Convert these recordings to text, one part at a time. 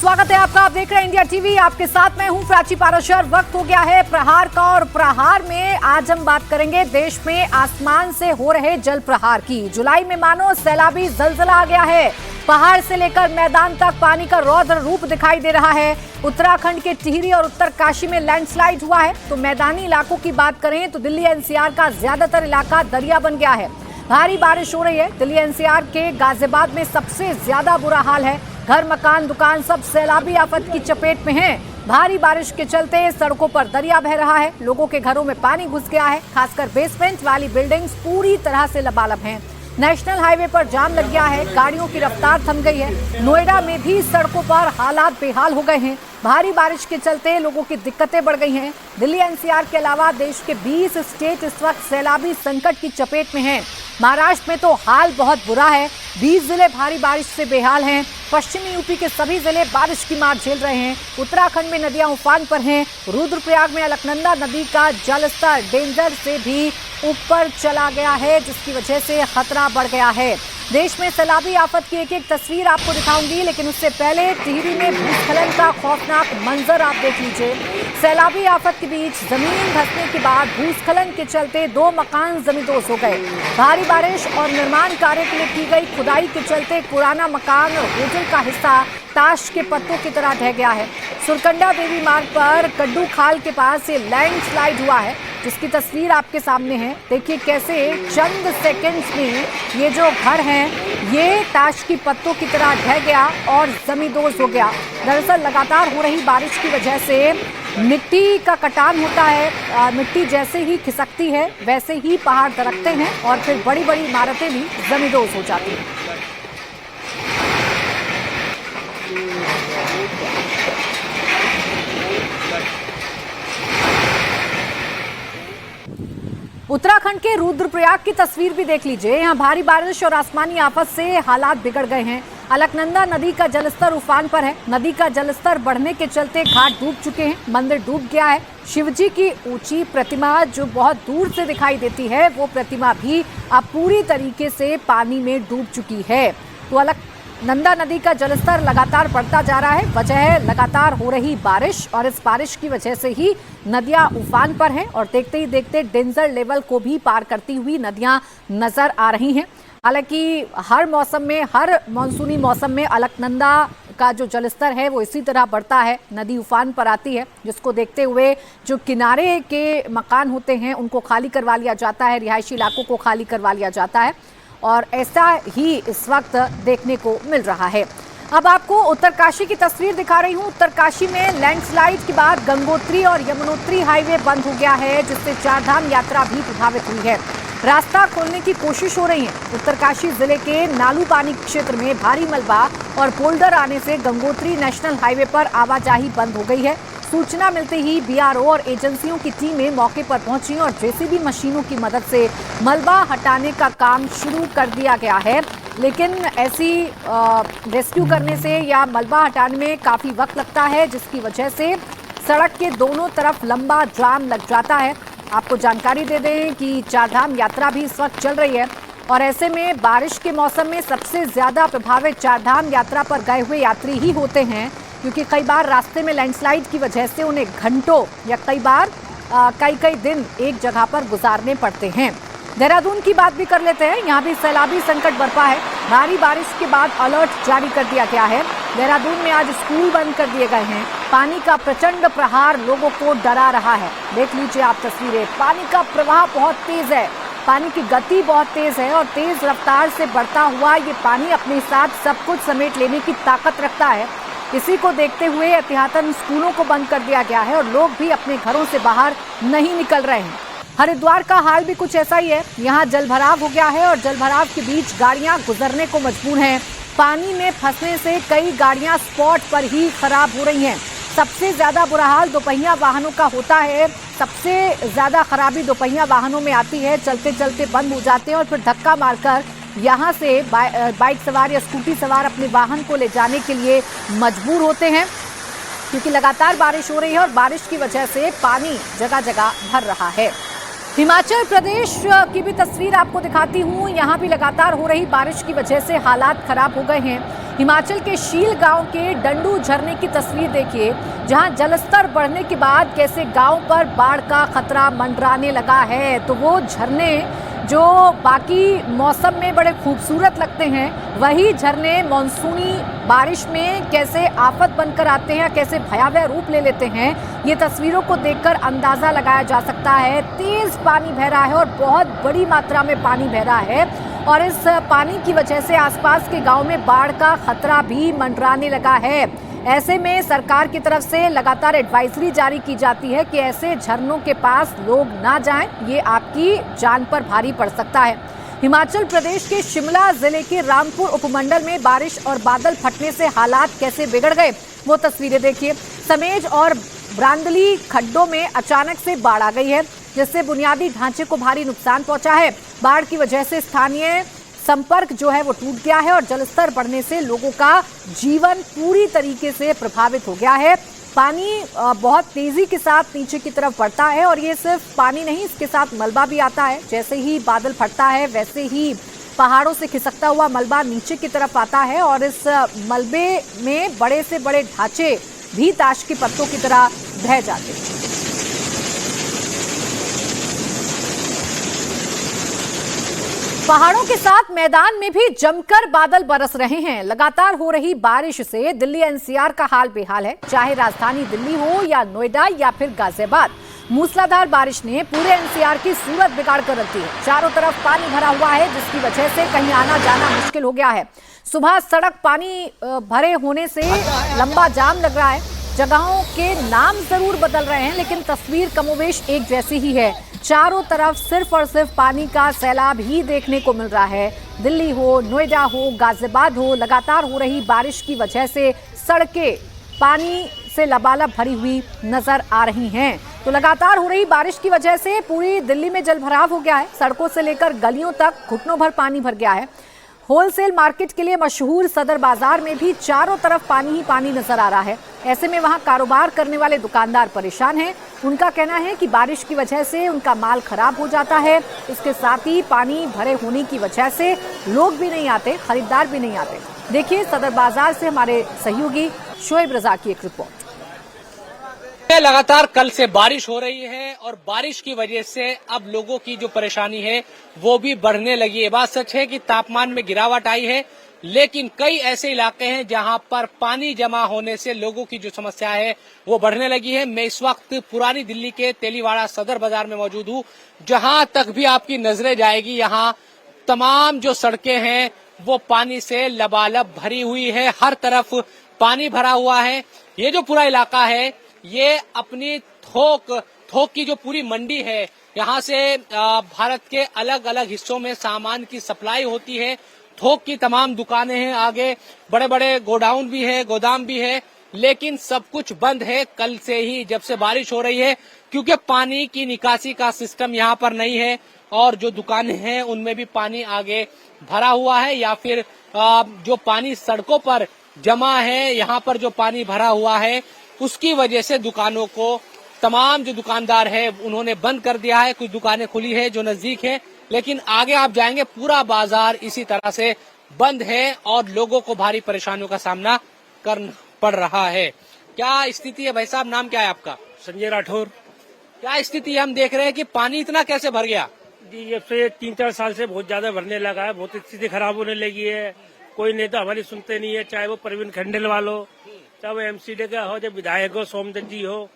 स्वागत है आपका। आप देख रहे हैं इंडिया टीवी। आपके साथ मैं हूं प्राची पाराशर। वक्त हो गया है प्रहार का, और प्रहार में आज हम बात करेंगे देश में आसमान से हो रहे जल प्रहार की। जुलाई में मानो सैलाबी जलजला आ गया है। पहाड़ से लेकर मैदान तक पानी का रौद्र रूप दिखाई दे रहा है। उत्तराखंड के टिहरी और उत्तरकाशी में लैंडस्लाइड हुआ है। तो मैदानी इलाकों की बात करें तो दिल्ली एनसीआर का ज्यादातर इलाका दरिया बन गया है। भारी बारिश हो रही है। दिल्ली एनसीआर के गाजियाबाद में सबसे ज्यादा बुरा हाल है। घर, मकान, दुकान सब सैलाबी आफत की चपेट में हैं। भारी बारिश के चलते सड़कों पर दरिया बह रहा है। लोगों के घरों में पानी घुस गया है। खासकर बेसमेंट वाली बिल्डिंग्स पूरी तरह से लबालब हैं। नेशनल हाईवे पर जाम लग गया है। गाड़ियों की रफ्तार थम गई है। नोएडा में भी सड़कों पर हालात बेहाल हो गए हैं। भारी बारिश के चलते लोगों की दिक्कतें बढ़ गई हैं। दिल्ली एनसीआर के अलावा देश के 20 स्टेट इस वक्त सैलाबी संकट की चपेट में हैं। महाराष्ट्र में तो हाल बहुत बुरा है। 20 जिले भारी बारिश से बेहाल हैं। पश्चिमी यूपी के सभी जिले बारिश की मार झेल रहे हैं। उत्तराखंड में नदियां उफान पर हैं। रुद्रप्रयाग में अलकनंदा नदी का जलस्तर डेंजर से भी ऊपर चला गया है, जिसकी वजह से खतरा बढ़ गया है। देश में सैलाबी आफत की एक एक तस्वीर आपको दिखाऊंगी, लेकिन उससे पहले टिहरी में भूस्खलन का खौफनाक मंजर आप देख लीजिए। सैलाबी आफत के बीच जमीन धंसने के बाद भूस्खलन के चलते 2 मकान जमींदोज हो गए। भारी बारिश और निर्माण कार्य के लिए की गई खुदाई के चलते पुराना मकान और होटल का हिस्सा ताश के पत्तों की तरह ढह गया है। सुरकंडा देवी मार्ग पर कड्डू खाल के पास ये लैंडस्लाइड हुआ है, जिसकी तस्वीर आपके सामने है। देखिए कैसे चंद सेकंड्स में ये जो घर है ये ताश की पत्तों की तरह ढह गया और जमींदोज हो गया। दरअसल लगातार हो रही बारिश की वजह से मिट्टी का कटान होता है। मिट्टी जैसे ही खिसकती है वैसे ही पहाड़ दरकते हैं और फिर बड़ी बड़ी इमारतें भी जमींदोज हो जाती हैं। उत्तराखंड के रुद्रप्रयाग की तस्वीर भी देख लीजिए। यहाँ भारी बारिश और आसमानी आफत से हालात बिगड़ गए हैं। अलकनंदा नदी का जलस्तर उफान पर है। नदी का जलस्तर बढ़ने के चलते घाट डूब चुके हैं। मंदिर डूब गया है। शिवजी की ऊंची प्रतिमा जो बहुत दूर से दिखाई देती है, वो प्रतिमा भी अब पूरी तरीके से पानी में डूब चुकी है। तो अलकनंदा नदी का जलस्तर लगातार बढ़ता जा रहा है। वजह है लगातार हो रही बारिश, और इस बारिश की वजह से ही नदियां उफान पर हैं और देखते ही देखते डेंजर लेवल को भी पार करती हुई नदियां नजर आ रही हैं। हालांकि हर मौसम में, हर मानसूनी मौसम में अलकनंदा का जो जलस्तर है वो इसी तरह बढ़ता है। नदी उफान पर आती है, जिसको देखते हुए जो किनारे के मकान होते हैं उनको खाली करवा लिया जाता है, रिहायशी इलाकों को खाली करवा लिया जाता है, और ऐसा ही इस वक्त देखने को मिल रहा है। अब आपको उत्तरकाशी की तस्वीर दिखा रही हूँ। उत्तरकाशी में लैंडस्लाइड के बाद गंगोत्री और यमुनोत्री हाईवे बंद हो गया है, जिससे चारधाम यात्रा भी प्रभावित हुई है। रास्ता खोलने की कोशिश हो रही है। उत्तरकाशी जिले के नालूपानी क्षेत्र में भारी मलबा और बोल्डर आने से गंगोत्री नेशनल हाईवे पर आवाजाही बंद हो गई है। सूचना मिलते ही बीआरओ और एजेंसियों की टीमें मौके पर पहुंची और जेसीबी मशीनों की मदद से मलबा हटाने का काम शुरू कर दिया गया है। लेकिन ऐसी रेस्क्यू करने से या मलबा हटाने में काफ़ी वक्त लगता है, जिसकी वजह से सड़क के दोनों तरफ लंबा जाम लग जाता है। आपको जानकारी दे दें कि चारधाम यात्रा भी इस वक्त चल रही है, और ऐसे में बारिश के मौसम में सबसे ज़्यादा प्रभावित चारधाम यात्रा पर गए हुए यात्री ही होते हैं, क्योंकि कई बार रास्ते में लैंडस्लाइड की वजह से उन्हें घंटों या कई बार कई दिन एक जगह पर गुजारने पड़ते हैं। देहरादून की बात भी कर लेते हैं। यहाँ भी सैलाबी संकट बरपा है। भारी बारिश के बाद अलर्ट जारी कर दिया गया है। देहरादून में आज स्कूल बंद कर दिए गए हैं। पानी का प्रचंड प्रहार लोगों को डरा रहा है। देख लीजिए आप तस्वीरें। पानी का प्रवाह बहुत तेज है। पानी की गति बहुत तेज है और तेज रफ्तार से बढ़ता हुआ ये पानी अपने साथ सब कुछ समेट लेने की ताकत रखता है। इसी को देखते हुए एहतियातन स्कूलों को बंद कर दिया गया है और लोग भी अपने घरों से बाहर नहीं निकल रहे हैं। हरिद्वार का हाल भी कुछ ऐसा ही है। यहाँ जलभराव हो गया है और जलभराव के बीच गाड़ियाँ गुजरने को मजबूर हैं। पानी में फंसने से कई गाड़ियाँ स्पॉट पर ही खराब हो रही हैं। सबसे ज़्यादा बुरा हाल दोपहिया वाहनों का होता है। सबसे ज़्यादा खराबी दोपहिया वाहनों में आती है। चलते चलते बंद हो जाते हैं और फिर धक्का मारकर यहाँ से बाइक सवार या स्कूटी सवार अपने वाहन को ले जाने के लिए मजबूर होते हैं, क्योंकि लगातार बारिश हो रही है और बारिश की वजह से पानी जगह जगह भर रहा है। हिमाचल प्रदेश की भी तस्वीर आपको दिखाती हूँ। यहाँ भी लगातार हो रही बारिश की वजह से हालात खराब हो गए हैं। हिमाचल के शील गांव के डंडू झरने की तस्वीर देखिए, जहां जलस्तर बढ़ने के बाद कैसे गांव पर बाढ़ का खतरा मंडराने लगा है। तो वो झरने जो बाकी मौसम में बड़े खूबसूरत लगते हैं, वही झरने मानसूनी बारिश में कैसे आफत बनकर आते हैं, कैसे भयावह रूप ले लेते हैं, ये तस्वीरों को देखकर अंदाजा लगाया जा सकता है। तेज पानी बह रहा है और बहुत बड़ी मात्रा में पानी बह रहा है और इस पानी की वजह से आसपास के गांव में बाढ़ का खतरा भी मंडराने लगा है। ऐसे में सरकार की तरफ से लगातार एडवाइजरी जारी की जाती है कि ऐसे झरनों के पास लोग ना जाएं, ये आपकी जान पर भारी पड़ सकता है। हिमाचल प्रदेश के शिमला जिले के रामपुर उपमंडल में बारिश और बादल फटने से हालात कैसे बिगड़ गए, वो तस्वीरें देखिए। समेज और ब्रांदली खड्डों में अचानक से बाढ़ आ गई है, जिससे बुनियादी ढांचे को भारी नुकसान पहुंचा है। बाढ़ की वजह से स्थानीय संपर्क जो है वो टूट गया है और जलस्तर बढ़ने से लोगों का जीवन पूरी तरीके से प्रभावित हो गया है। पानी बहुत तेजी के साथ नीचे की तरफ बढ़ता है और ये सिर्फ पानी नहीं, इसके साथ मलबा भी आता है। जैसे ही बादल फटता है वैसे ही पहाड़ों से खिसकता हुआ मलबा नीचे की तरफ आता है और इस मलबे में बड़े से बड़े ढांचे भी ताश के पत्तों की तरह बह जाते हैं। पहाड़ों के साथ मैदान में भी जमकर बादल बरस रहे हैं। लगातार हो रही बारिश से दिल्ली एनसीआर का हाल बेहाल है, चाहे राजधानी दिल्ली हो या नोएडा या फिर गाजियाबाद। मूसलाधार बारिश ने पूरे एनसीआर की सूरत बिगाड़ कर रख दी है। चारों तरफ पानी भरा हुआ है, जिसकी वजह से कहीं आना जाना मुश्किल हो गया है। सुबह सड़क पानी भरे होने से लंबा जाम लग रहा है। जगहों के नाम जरूर बदल रहे हैं, लेकिन तस्वीर कमोवेश एक जैसी ही है। चारों तरफ सिर्फ और सिर्फ पानी का सैलाब ही देखने को मिल रहा है। दिल्ली हो, नोएडा हो, गाजियाबाद हो, लगातार हो रही बारिश की वजह से सड़कें पानी से लबालब भरी हुई नजर आ रही हैं। तो लगातार हो रही बारिश की वजह से पूरी दिल्ली में जलभराव हो गया है। सड़कों से लेकर गलियों तक घुटनों भर पानी भर गया है। होलसेल मार्केट के लिए मशहूर सदर बाजार में भी चारों तरफ पानी ही पानी नजर आ रहा है। ऐसे में वहां कारोबार करने वाले दुकानदार परेशान हैं। उनका कहना है कि बारिश की वजह से उनका माल खराब हो जाता है। इसके साथ ही पानी भरे होने की वजह से लोग भी नहीं आते, खरीदार भी नहीं आते। देखिए सदर बाजार से हमारे सहयोगी शोएब रजा की एक रिपोर्ट। लगातार कल से बारिश हो रही है और बारिश की वजह से अब लोगों की जो परेशानी है वो भी बढ़ने लगी है। बात सच है कि तापमान में गिरावट आई है, लेकिन कई ऐसे इलाके हैं जहां पर पानी जमा होने से लोगों की जो समस्या है वो बढ़ने लगी है। मैं इस वक्त पुरानी दिल्ली के तेलीवाड़ा सदर बाजार में मौजूद हूं। जहां तक भी आपकी नजरें जाएगी, यहाँ तमाम जो सड़कें हैं वो पानी से लबालब भरी हुई है। हर तरफ पानी भरा हुआ है। ये जो पूरा इलाका है ये अपनी थोक की जो पूरी मंडी है, यहाँ से भारत के अलग अलग हिस्सों में सामान की सप्लाई होती है। थोक की तमाम दुकानें हैं, आगे बड़े बड़े गोडाउन भी है, गोदाम भी है, लेकिन सब कुछ बंद है कल से ही, जब से बारिश हो रही है, क्योंकि पानी की निकासी का सिस्टम यहाँ पर नहीं है और जो दुकानें हैं उनमें भी पानी आगे भरा हुआ है या फिर जो पानी सड़कों पर जमा है, यहाँ पर जो पानी भरा हुआ है उसकी वजह से दुकानों को तमाम जो दुकानदार है उन्होंने बंद कर दिया है। कुछ दुकानें खुली है जो नजदीक है, लेकिन आगे आप जाएंगे पूरा बाजार इसी तरह से बंद है और लोगों को भारी परेशानियों का सामना करना पड़ रहा है। क्या स्थिति है भाई साहब? नाम क्या है आपका? संजय राठौर। क्या स्थिति है? हम देख रहे हैं कि पानी इतना कैसे भर गया जी? जब से 3-4 साल से बहुत ज्यादा भरने लगा है, बहुत स्थिति खराब होने लगी है। कोई नेता हमारी सुनते नहीं है, चाहे वो प्रवीण खंडेलवाल हो, चाहे वो एमसीडी का हो, चाहे विधायक हो, सोमदत्त जी हो,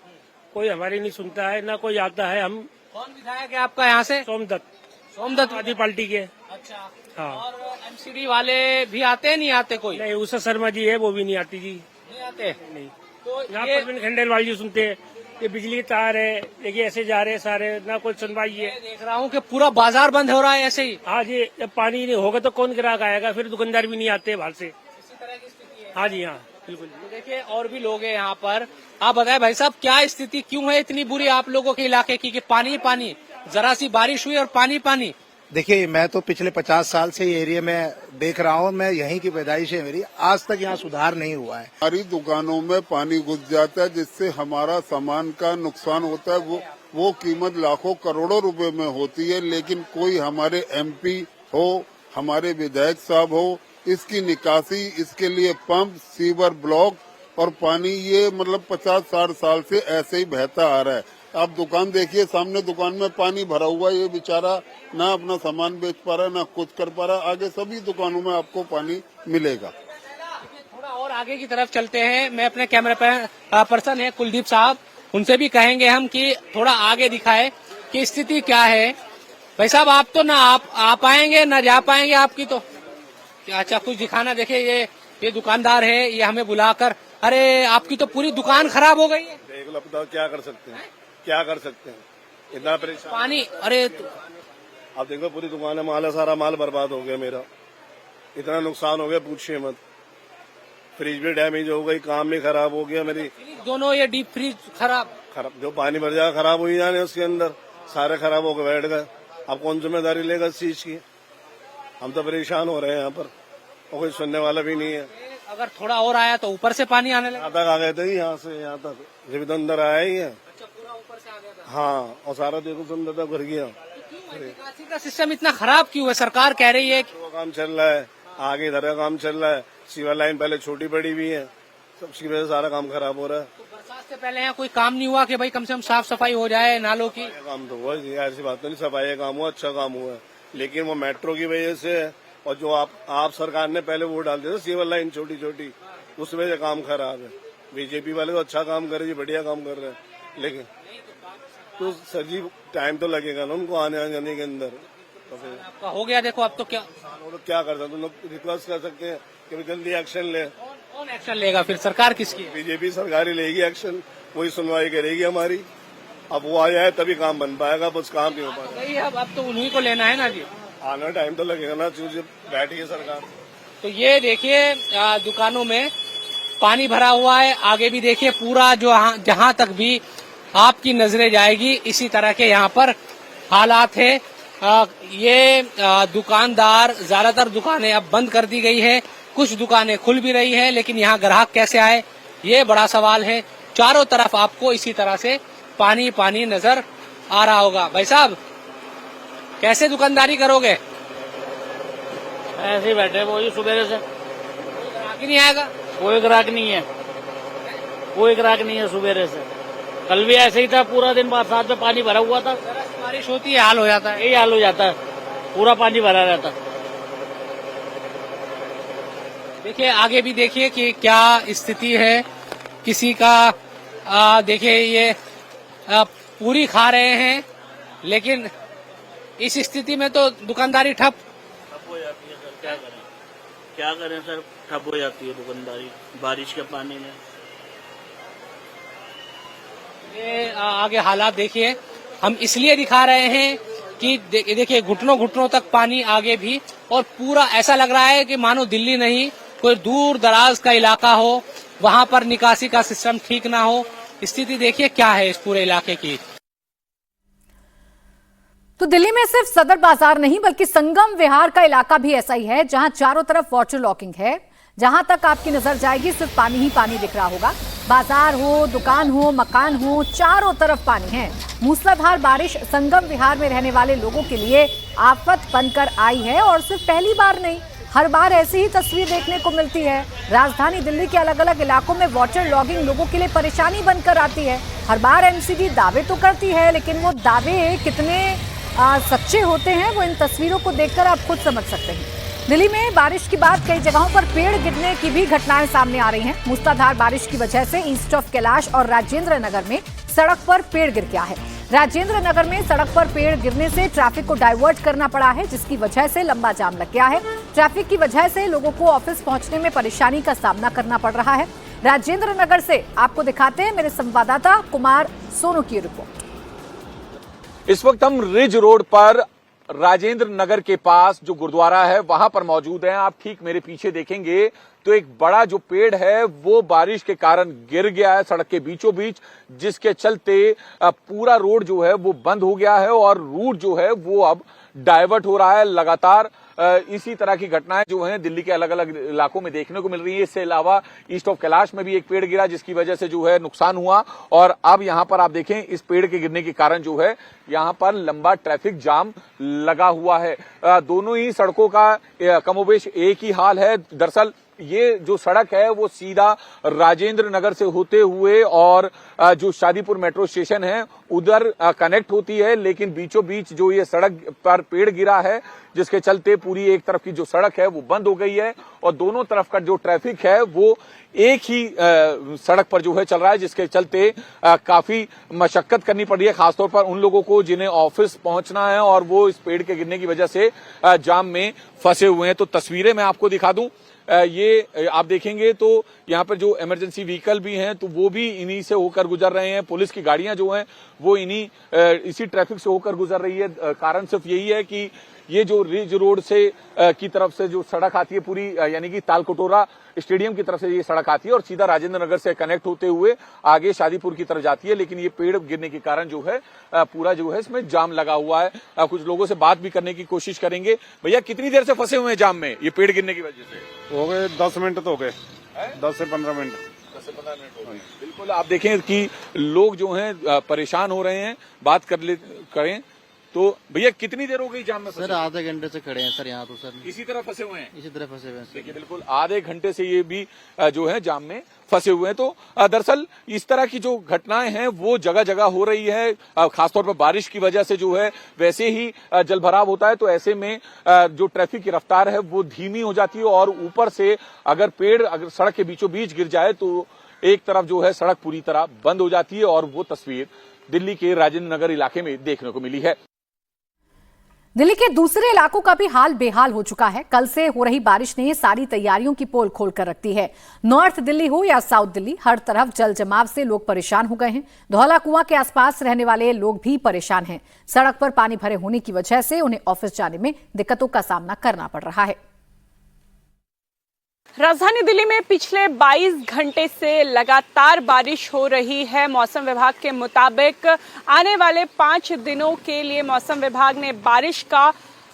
कोई हमारी नहीं सुनता है, ना कोई आता है। हम कौन विधायक है आपका यहाँ से? सोमदत्त आदि पार्टी के। अच्छा, हाँ। और एमसीडी वाले भी आते हैं? नहीं आते कोई? नहीं, उषा शर्मा जी है, वो भी नहीं आती जी। नहीं आते? नहीं। तो यहाँ ये प्रवीण खंडेलवाल जी सुनते हैं, ये बिजली के तार है, देखिए ऐसे जा रहे हैं सारे, ना कोई सुनवाई है। देख रहा हूँ कि पूरा बाजार बंद हो रहा है ऐसे ही। हाँ जी, जब पानी नहीं होगा तो कौन ग्राहक आएगा? फिर दुकानदार भी नहीं आते बाहर से। इसी तरह की स्थिति है। हाँ जी, हाँ बिल्कुल। तो देखिए और भी लोग हैं यहाँ पर। आप बताएं भाई साहब, क्या स्थिति क्यों है इतनी बुरी आप लोगों के इलाके की कि पानी पानी, जरा सी बारिश हुई और पानी पानी? देखिए, मैं तो पिछले 50 साल से ये एरिया में देख रहा हूँ। मैं यहीं की पैदाइश है मेरी, आज तक यहाँ सुधार नहीं हुआ है। हमारी दुकानों में पानी घुस जाता है, जिससे हमारा सामान का नुकसान होता है। वो कीमत लाखों करोड़ों रुपए में होती है, लेकिन कोई हमारे एमपी हो, हमारे विधायक साहब हो, इसकी निकासी, इसके लिए पंप, सीवर ब्लॉक और पानी, ये मतलब 50-60 साल से ऐसे ही बहता आ रहा है। आप दुकान देखिए, सामने दुकान में पानी भरा हुआ है, ये बेचारा ना अपना सामान बेच पा रहा है, ना कुछ कर पा रहा है। आगे सभी दुकानों में आपको पानी मिलेगा। थोड़ा और आगे की तरफ चलते हैं। मैं अपने कैमरा पर्सन है कुलदीप साहब, उनसे भी कहेंगे हम कि थोड़ा आगे दिखाए कि स्थिति क्या है। भाई साहब, आप तो ना आ पाएंगे ना जा पाएंगे आपकी तो। अच्छा, कुछ दिखाना। देखिए ये दुकानदार है, ये हमें बुलाकर, अरे आपकी तो पूरी दुकान खराब हो गई है। देख लो, बताओ क्या कर सकते हैं, क्या कर सकते हैं, इतना परेशान पानी। अरे आप देखो, पूरी दुकान है, माल है, सारा माल बर्बाद हो गया मेरा, इतना नुकसान हो गया पूछिए मत। फ्रिज भी डैमेज हो गई, काम भी खराब हो गया मेरी। दोनों ये डीप फ्रिज खराब, जो पानी भर जाएगा खराब हो ही जाने उसके अंदर, सारे खराब होकर बैठ गए। अब कौन जिम्मेदारी लेगा इस चीज की? हम तो परेशान हो रहे हैं यहाँ पर, और कोई सुनने वाला भी नहीं है। अगर थोड़ा और आया तो ऊपर से पानी आने लगा। यहाँ तक आ गए थे, यहाँ से यहाँ तक जब तो अंदर आया ही है। अच्छा, पूरा ऊपर से आ गया था। हाँ, और सारा देखो अंदर तक भर गया। निकासी का सिस्टम इतना खराब क्यों है? सरकार कह रही है कि वो काम चल रहा है, आगे इधर का काम चल रहा है, सीवर लाइन पहले छोटी बड़ी हुई है, सबकी वजह से सारा काम खराब हो रहा है। तो बरसात से पहले यहाँ कोई काम नहीं हुआ कि भाई कम से कम साफ सफाई हो जाए नालों की? काम तो हुआ, ऐसी बात तो नहीं, सफाई का काम हुआ, अच्छा काम हुआ है, लेकिन वो मेट्रो की वजह से है। और जो आप सरकार ने पहले वो डाल दिया सीवर लाइन छोटी छोटी, उस वजह से काम खराब है। बीजेपी वाले तो अच्छा काम कर रहे हैं, बढ़िया काम कर रहे हैं, लेकिन तो सर जी टाइम तो लगेगा ना उनको आने जाने के अंदर। तो फिर आपका हो गया। देखो अब तो क्या क्या कर सकते हैं, लोग रिक्वेस्ट कर सकते हैं कि जल्दी एक्शन ले। कौन एक्शन लेगा फिर? सरकार किसकी है? बीजेपी सरकार ही लेगी एक्शन, वही सुनवाई करेगी हमारी। अब वो आ जाए तभी काम बन पाएगा, बस काम नहीं हो पाएगा। भाई अब तो उन्हीं को लेना है ना जी। आना टाइम तो लगेगा ना, जब बैठी है सरकार। तो ये देखिए दुकानों में पानी भरा हुआ है। आगे भी देखिए, पूरा जो जहाँ तक भी आपकी नजरें जाएगी इसी तरह के यहाँ पर हालात है। ये दुकानदार, ज्यादातर दुकानें अब बंद कर दी गई है, कुछ दुकानें खुल भी रही है, लेकिन यहाँ ग्राहक कैसे आए ये बड़ा सवाल है। चारों तरफ आपको इसी तरह से पानी पानी नजर आ रहा होगा। भाई साहब, कैसे दुकानदारी करोगे? ऐसे ही बैठे वो सुबह से, ग्राहक ही नहीं आएगा। कोई ग्राहक नहीं है, कोई ग्राहक नहीं है सुबह से। कल भी ऐसे ही था, पूरा दिन बरसात में पानी भरा हुआ था। बारिश होती है हाल हो जाता है, यही हाल हो जाता है, पूरा पानी भरा रहता। देखिए आगे भी देखिए कि क्या स्थिति है किसी का। देखिए ये पूरी खा रहे हैं, लेकिन इस स्थिति में तो दुकानदारी ठप हो जाती है सर। क्या करें सर, ठप हो जाती है दुकानदारी बारिश के पानी में। ये आगे हालात देखिए, हम इसलिए दिखा रहे हैं कि देखिए घुटनों घुटनों तक पानी आगे भी, और पूरा ऐसा लग रहा है कि मानो दिल्ली नहीं कोई दूर दराज का इलाका हो, वहां पर निकासी का सिस्टम ठीक ना हो। स्थिति देखिए क्या है इस पूरे इलाके की। तो दिल्ली में सिर्फ सदर बाजार नहीं बल्कि संगम विहार का इलाका भी ऐसा ही है, जहां चारों तरफ वाटर लॉकिंग है। जहां तक आपकी नजर जाएगी सिर्फ पानी ही पानी दिख रहा होगा। बाजार हो, दुकान हो, मकान हो, चारों तरफ पानी है। मूसलाधार बारिश संगम विहार में रहने वाले लोगों के लिए आफत बनकर आई है, और सिर्फ पहली बार नहीं, हर बार ऐसी ही तस्वीर देखने को मिलती है। राजधानी दिल्ली के अलग अलग इलाकों में वाटर लॉगिंग लोगों के लिए परेशानी बनकर आती है। हर बार एमसीडी दावे तो करती है, लेकिन वो दावे कितने सच्चे होते हैं वो इन तस्वीरों को देखकर आप खुद समझ सकते हैं। दिल्ली में बारिश के बाद कई जगहों पर पेड़ गिरने की भी घटनाएं सामने आ रही हैं। मूसलाधार बारिश की वजह से ईस्ट ऑफ कैलाश और राजेंद्र नगर में सड़क पर पेड़ गिर गया है। राजेंद्र नगर में सड़क पर पेड़ गिरने से ट्रैफिक को डाइवर्ट करना पड़ा है, जिसकी वजह से लंबा जाम लग गया है। ट्रैफिक की वजह से लोगों को ऑफिस पहुंचने में परेशानी का सामना करना पड़ रहा है। राजेंद्र नगर से आपको दिखाते हैं मेरे संवाददाता कुमार सोनू की रिपोर्ट। इस वक्त हम रिज रोड पर राजेंद्र नगर के पास जो गुरुद्वारा है वहां पर मौजूद हैं। आप ठीक मेरे पीछे देखेंगे तो एक बड़ा जो पेड़ है वो बारिश के कारण गिर गया है सड़क के बीचों बीच, जिसके चलते पूरा रोड जो है वो बंद हो गया है और रूट जो है वो अब डाइवर्ट हो रहा है। लगातार इसी तरह की घटनाएं जो हैं दिल्ली के अलग अलग इलाकों में देखने को मिल रही है। इससे अलावा ईस्ट ऑफ कैलाश में भी एक पेड़ गिरा जिसकी वजह से जो है नुकसान हुआ, और अब यहां पर आप देखें इस पेड़ के गिरने के कारण जो है यहां पर लंबा ट्रैफिक जाम लगा हुआ है। दोनों ही सड़कों का कमोबेश एक ही हाल है। दरअसल ये जो सड़क है वो सीधा राजेंद्र नगर से होते हुए और जो शादीपुर मेट्रो स्टेशन है उधर कनेक्ट होती है, लेकिन बीचों बीच जो ये सड़क पर पेड़ गिरा है जिसके चलते पूरी एक तरफ की जो सड़क है वो बंद हो गई है और दोनों तरफ का जो ट्रैफिक है वो एक ही सड़क पर जो है चल रहा है, जिसके चलते काफी मशक्कत करनी पड़ रही है, खासतौर पर उन लोगों को जिन्हें ऑफिस पहुंचना है और वो इस पेड़ के गिरने की वजह से जाम में फंसे हुए हैं। तो तस्वीरें मैं आपको दिखा दूं, ये आप देखेंगे तो यहाँ पर जो इमरजेंसी व्हीकल भी हैं तो वो भी इन्हीं से होकर गुजर रहे हैं। पुलिस की गाड़ियां जो हैं वो इसी ट्रैफिक से होकर गुजर रही है। कारण सिर्फ यही है कि ये जो रिज रोड से की तरफ से जो सड़क आती है पूरी, यानी कि तालकटोरा स्टेडियम की तरफ से ये सड़क आती है और सीधा राजेंद्र नगर से कनेक्ट होते हुए आगे शादीपुर की तरफ जाती है, लेकिन ये पेड़ गिरने के कारण जो है पूरा जो है इसमें जाम लगा हुआ है। कुछ लोगों से बात भी करने की कोशिश करेंगे। भैया कितनी देर से फंसे हुए हैं जाम में ये पेड़ गिरने की वजह से? हो गए 10 मिनट तो हो गए, 10 से 15 मिनट। 10 से 15 मिनट हो गए। बिल्कुल, आप देखें कि लोग जो हैं परेशान हो रहे हैं। बात करें तो भैया कितनी देर हो गई जाम में? सर आधे घंटे से खड़े हैं सर यहाँ तो सर इसी तरह फंसे हुए हैं। इसी तरह फंसे हुए हैं। देखिए बिल्कुल आधे घंटे से ये भी जो है जाम में फंसे हुए हैं। तो दरअसल इस तरह की जो घटनाएं हैं वो जगह जगह हो रही है, खासतौर पर बारिश की वजह से जो है वैसे ही जलभराव होता है, तो ऐसे में जो ट्रैफिक की रफ्तार है वो धीमी हो जाती है और ऊपर से अगर सड़क के बीचों बीच गिर जाए तो एक तरफ जो है सड़क पूरी तरह बंद हो जाती है और वो तस्वीर दिल्ली के राजेंद्र नगर इलाके में देखने को मिली है। दिल्ली के दूसरे इलाकों का भी हाल बेहाल हो चुका है। कल से हो रही बारिश ने सारी तैयारियों की पोल खोल कर रख दी है। नॉर्थ दिल्ली हो या साउथ दिल्ली, हर तरफ जल जमाव से लोग परेशान हो गए हैं। धौला कुआं के आसपास रहने वाले लोग भी परेशान हैं। सड़क पर पानी भरे होने की वजह से उन्हें ऑफिस जाने में दिक्कतों का सामना करना पड़ रहा है। राजधानी दिल्ली में पिछले 22 घंटे से लगातार बारिश हो रही है। मौसम विभाग के मुताबिक आने वाले 5 दिनों के लिए मौसम विभाग ने बारिश का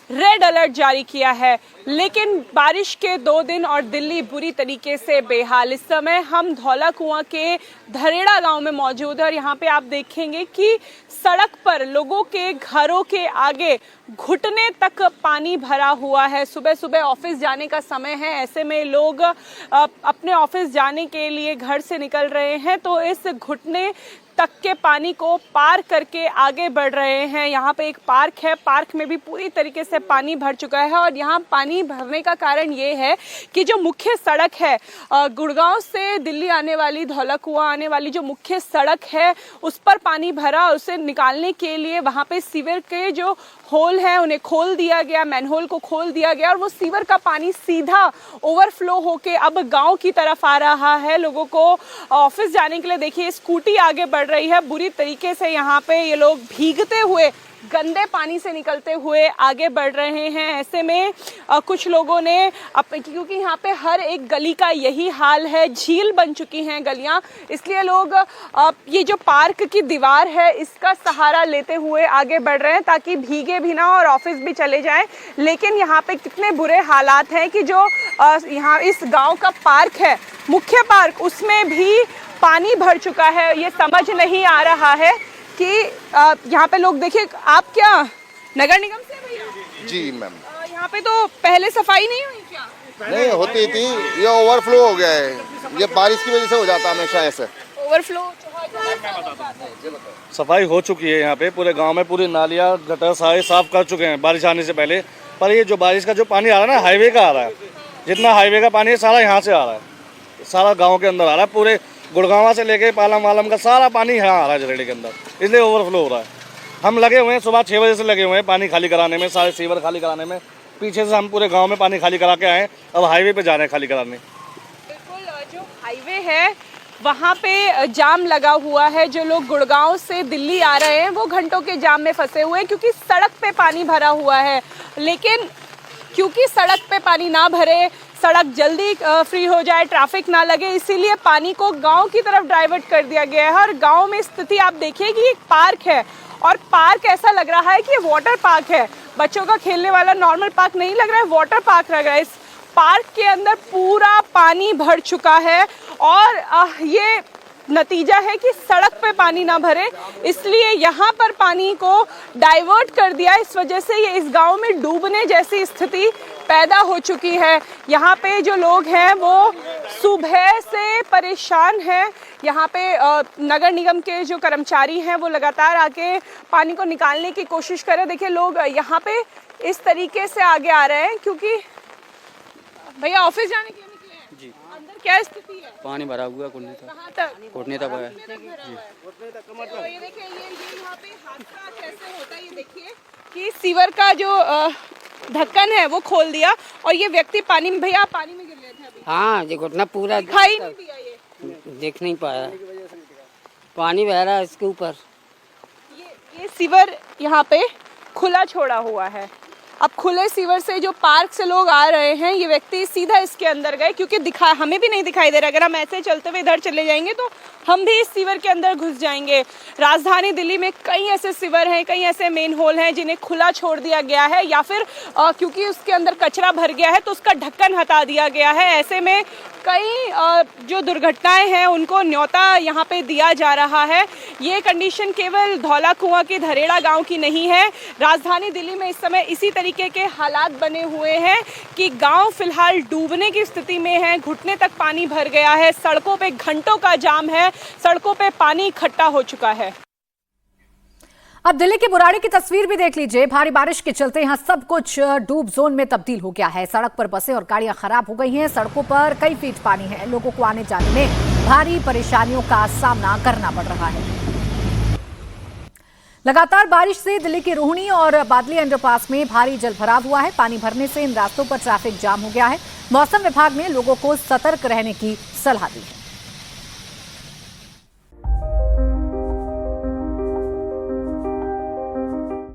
रेड अलर्ट जारी किया है, लेकिन बारिश के 2 दिन और दिल्ली बुरी तरीके से बेहाल। इस समय हम धौला कुआं के धरेड़ा गांव में मौजूद है और यहाँ पे आप देखेंगे कि सड़क पर लोगों के घरों के आगे घुटने तक पानी भरा हुआ है। सुबह सुबह ऑफिस जाने का समय है, ऐसे में लोग अपने ऑफिस जाने के लिए घर से निकल रहे हैं तो इस घुटने तक के पानी को पार करके आगे बढ़ रहे हैं। यहाँ पे एक पार्क है, पार्क में भी पूरी तरीके से पानी भर चुका है और यहाँ पानी भरने का कारण ये है कि जो मुख्य सड़क है गुड़गांव से दिल्ली आने वाली, धौला कुआं आने वाली जो मुख्य सड़क है उस पर पानी भरा। उसे निकालने के लिए वहाँ पे सीवर के जो होल है उन्हें खोल दिया गया, मैनहोल को खोल दिया गया और वो सीवर का पानी सीधा ओवरफ्लो होके अब गांव की तरफ आ रहा है। लोगों को ऑफिस जाने के लिए देखिए स्कूटी आगे बढ़ रही है। बुरी तरीके से यहाँ पे ये लोग भीगते हुए, गंदे पानी से निकलते हुए आगे बढ़ रहे हैं। ऐसे में कुछ लोगों ने क्योंकि यहाँ पे हर एक गली का यही हाल है, झील बन चुकी हैं गलियां, इसलिए लोग ये जो पार्क की दीवार है इसका सहारा लेते हुए आगे बढ़ रहे हैं ताकि भीगे भी ना और ऑफिस भी चले जाएं। लेकिन यहाँ पे कितने बुरे हालात हैं कि जो यहाँ इस गांव का पार्क है, मुख्य पार्क, उसमें भी पानी भर चुका है। ये समझ नहीं आ रहा है कि यहाँ पे लोग, देखिए आप क्या नगर निगम से भैया? जी मैम। यहाँ पे तो पहले सफाई नहीं हुई क्या? नहीं होती थी, ये ओवरफ्लो हो गया है, ये बारिश की वजह से हो जाता है हमेशा ऐसे ओवरफ्लो। सफाई हो चुकी है यहाँ पे, पूरे गांव में पूरी नालियाँ गटर सारे साफ कर चुके हैं बारिश आने से पहले। पर ये जो बारिश का जो पानी आ रहा है ना, हाईवे का आ रहा है, जितना हाईवे का पानी है सारा यहाँ से आ रहा है, सारा गाँव के अंदर आ रहा है। पूरे गुड़गांव से लेके पालम वालम का सारा पानी यहाँ आ रहा है जरेड़े के अंदर, इसलिए ओवरफ्लो हो रहा है। हम लगे हुए हैं, सुबह 6 बजे से लगे हुए हैं पानी खाली कराने में, सारे सीवर खाली कराने में। पीछे से हम पूरे गांव में पानी खाली करा के आए, अब हाईवे पे जा रहे हैं खाली कराने। बिल्कुल, जो हाईवे है वहाँ पे जाम लगा हुआ है। जो लोग गुड़गांव से दिल्ली आ रहे हैं वो घंटों के जाम में फंसे हुए हैं क्योंकि सड़क पे पानी भरा हुआ है। लेकिन क्योंकि सड़क पे पानी ना भरे, सड़क जल्दी फ्री हो जाए, ट्रैफिक ना लगे, इसीलिए पानी को गांव की तरफ डाइवर्ट कर दिया गया है। और गांव में स्थिति आप देखिए कि एक पार्क है और पार्क ऐसा लग रहा है कि ये वाटर पार्क है, बच्चों का खेलने वाला नॉर्मल पार्क नहीं लग रहा है, वाटर पार्क लग रहा है। इस पार्क के अंदर पूरा पानी भर चुका है और ये नतीजा है कि सड़क पे पानी ना भरे, इसलिए यहाँ पर पानी को डाइवर्ट कर दिया। इस वजह से ये इस गांव में डूबने जैसी स्थिति पैदा हो चुकी है। यहाँ पे जो लोग हैं वो सुबह से परेशान हैं। यहाँ पे नगर निगम के जो कर्मचारी हैं वो लगातार आके पानी को निकालने की कोशिश कर रहे हैं। देखिए लोग यहाँ पे इस तरीके से आगे आ रहे हैं क्योंकि भैया ऑफिस जाने के लिए निकले हैं जी। अंदर क्या स्थिति है? पानी भरा हुआ है घुटने तक, घुटने तक है जी। तो ये देखिए ये यहाँ पे हादसा कैसे होता है, ये देखिए कि सीवर का जो ढक्कन है वो खोल दिया और ये व्यक्ति पानी में, भैया आप पानी में गिर गए थे अभी? हाँ, ये घुटना पूरा दिखाई नहीं दिया, ये देख नहीं पाया, पानी बह रहा है इसके ऊपर। ये सीवर यहाँ पे खुला छोड़ा हुआ है। अब खुले सीवर से जो पार्क से लोग आ रहे हैं, ये व्यक्ति सीधा इसके अंदर गए क्योंकि हमें भी नहीं दिखाई दे रहा। अगर हम ऐसे चलते हुए इधर चले जाएंगे तो हम भी इस सीवर के अंदर घुस जाएंगे। राजधानी दिल्ली में कई ऐसे सीवर हैं, कई ऐसे मेन होल हैं जिन्हें खुला छोड़ दिया गया है या फिर क्योंकि उसके अंदर कचरा भर गया है तो उसका ढक्कन हटा दिया गया है। ऐसे में कई जो दुर्घटनाएं हैं उनको न्योता यहाँ पे दिया जा रहा है। ये कंडीशन केवल धौला कुआं के धरेड़ा गांव की नहीं है, राजधानी दिल्ली में इस समय इसी तरीके के हालात बने हुए हैं कि गांव फिलहाल डूबने की स्थिति में है। घुटने तक पानी भर गया है, सड़कों पे घंटों का जाम है, सड़कों पे पानी इकट्ठा हो चुका है। अब दिल्ली की बुराड़ी की तस्वीर भी देख लीजिए। भारी बारिश के चलते यहाँ सब कुछ डूब जोन में तब्दील हो गया है। सड़क पर बसें और गाड़ियां खराब हो गई हैं। सड़कों पर कई फीट पानी है। लोगों को आने जाने में भारी परेशानियों का सामना करना पड़ रहा है। लगातार बारिश से दिल्ली की रोहिणी और बादली अंडरपास में भारी जलभराव हुआ है। पानी भरने से इन रास्तों पर ट्रैफिक जाम हो गया है। मौसम विभाग ने लोगों को सतर्क रहने की सलाह दी है।